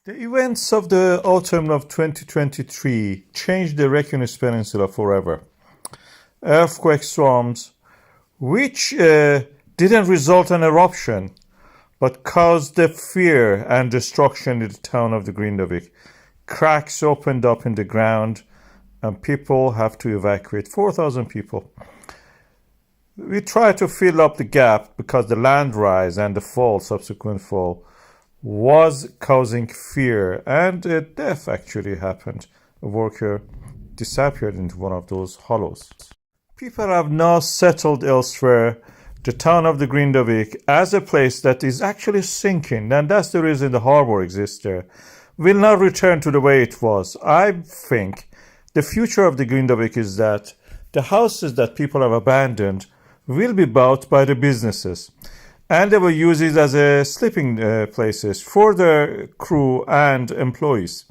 The events of the autumn of 2023 changed the Reykjanes Peninsula forever. Earthquake storms, which didn't result in eruption, but caused the fear and destruction in the town of the Grindavík. Cracks opened up in the ground, and people have to evacuate. 4,000 people. We try to fill up the gap because the land rise and the subsequent fall, was causing fear, and a death actually happened. A worker disappeared into one of those hollows. People have now settled elsewhere. The town of the Grindavík as a place that is actually sinking, and that's the reason the harbor exists there, will not return to the way it was. I think the future of the Grindavík is that the houses that people have abandoned will be bought by the businesses, and they will use it as a sleeping places for their crew and employees.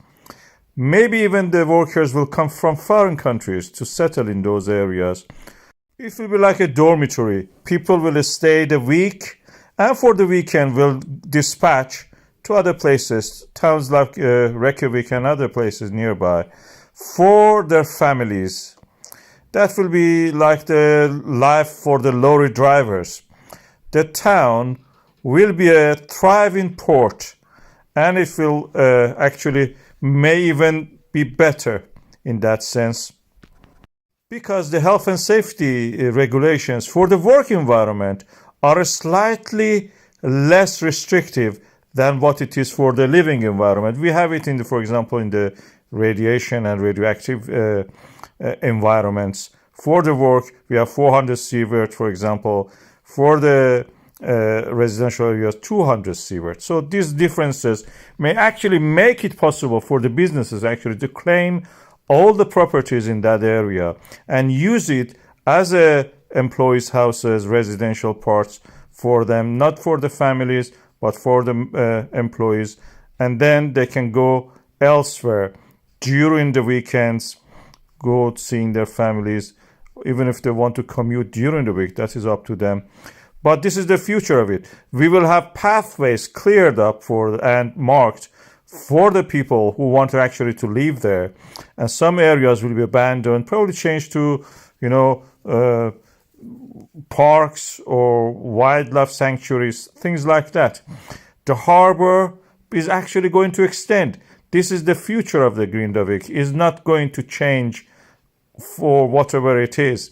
Maybe even the workers will come from foreign countries to settle in those areas. It will be like a dormitory. People will stay the week, and for the weekend will dispatch to other places, towns like Reykjavík and other places nearby, for their families. That will be like the life for the lorry drivers. The town will be a thriving port, and it will actually may even be better in that sense, because the health and safety regulations for the work environment are slightly less restrictive than what it is for the living environment. We have it for example, in the radiation and radioactive environments. For the work, we have 400 sieverts, for example. For the residential areas, 200 sieverts. So these differences may actually make it possible for the businesses actually to claim all the properties in that area and use it as employees' houses, residential parts for them, not for the families, but for the employees. And then they can go elsewhere during the weekends, go seeing their families. Even if they want to commute during the week, that is up to them. But this is the future of it. We will have pathways cleared up and marked for the people who want to actually to live there. And some areas will be abandoned, probably changed to, parks or wildlife sanctuaries, things like that. The harbor is actually going to extend. This is the future of the Grindavík. It is not going to change for whatever it is.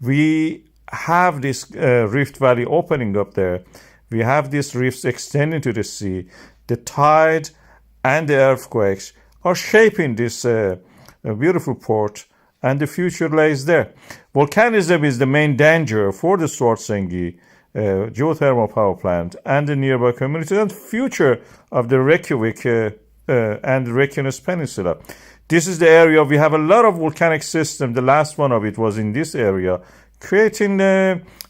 We have this rift valley opening up there. We have these rifts extending to the sea. The tide and the earthquakes are shaping this beautiful port, and the future lays there. Volcanism is the main danger for the Svartsengi geothermal power plant and the nearby communities, and future of the Reykjavík and the Reykjanes Peninsula. This is the area we have a lot of volcanic systems. The last one of it was in this area, creating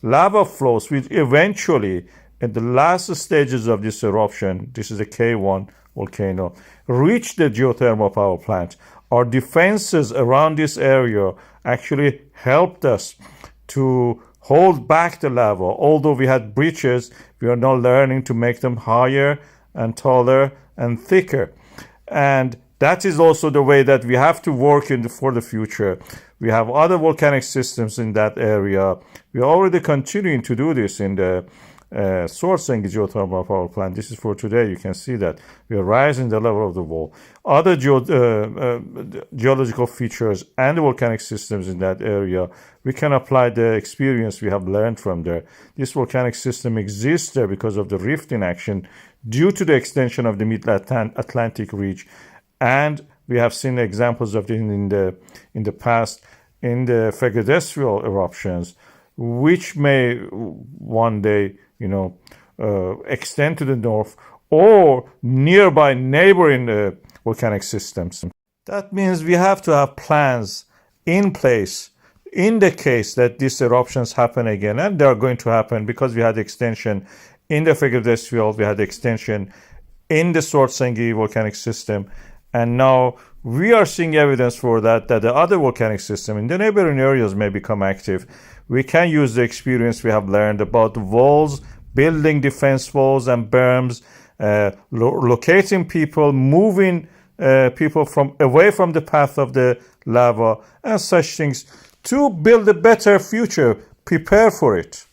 lava flows, which eventually, at the last stages of this eruption, this is the KayOne volcano, reached the geothermal power plant. Our defenses around this area actually helped us to hold back the lava. Although we had breaches, we are now learning to make them higher and taller and thicker. And that is also the way that we have to work for the future. We have other volcanic systems in that area. We are already continuing to do this in the Svartsengi geothermal power plant. This is for today. You can see that we are rising the level of the wall. Other geological features and the volcanic systems in that area, we can apply the experience we have learned from there. This volcanic system exists there because of the rift in action due to the extension of the mid-Atlantic ridge. And we have seen examples of it in the past in the Fegedestial eruptions, which may one day, extend to the north or nearby neighboring volcanic systems. That means we have to have plans in place in the case that these eruptions happen again, and they are going to happen because we had extension in the Fegedestial, we had extension in the Svartsengi volcanic system. And now we are seeing evidence for that the other volcanic system in the neighboring areas may become active. We can use the experience we have learned about walls, building defense walls and berms, locating people, moving people away from the path of the lava, and such things to build a better future, prepare for it.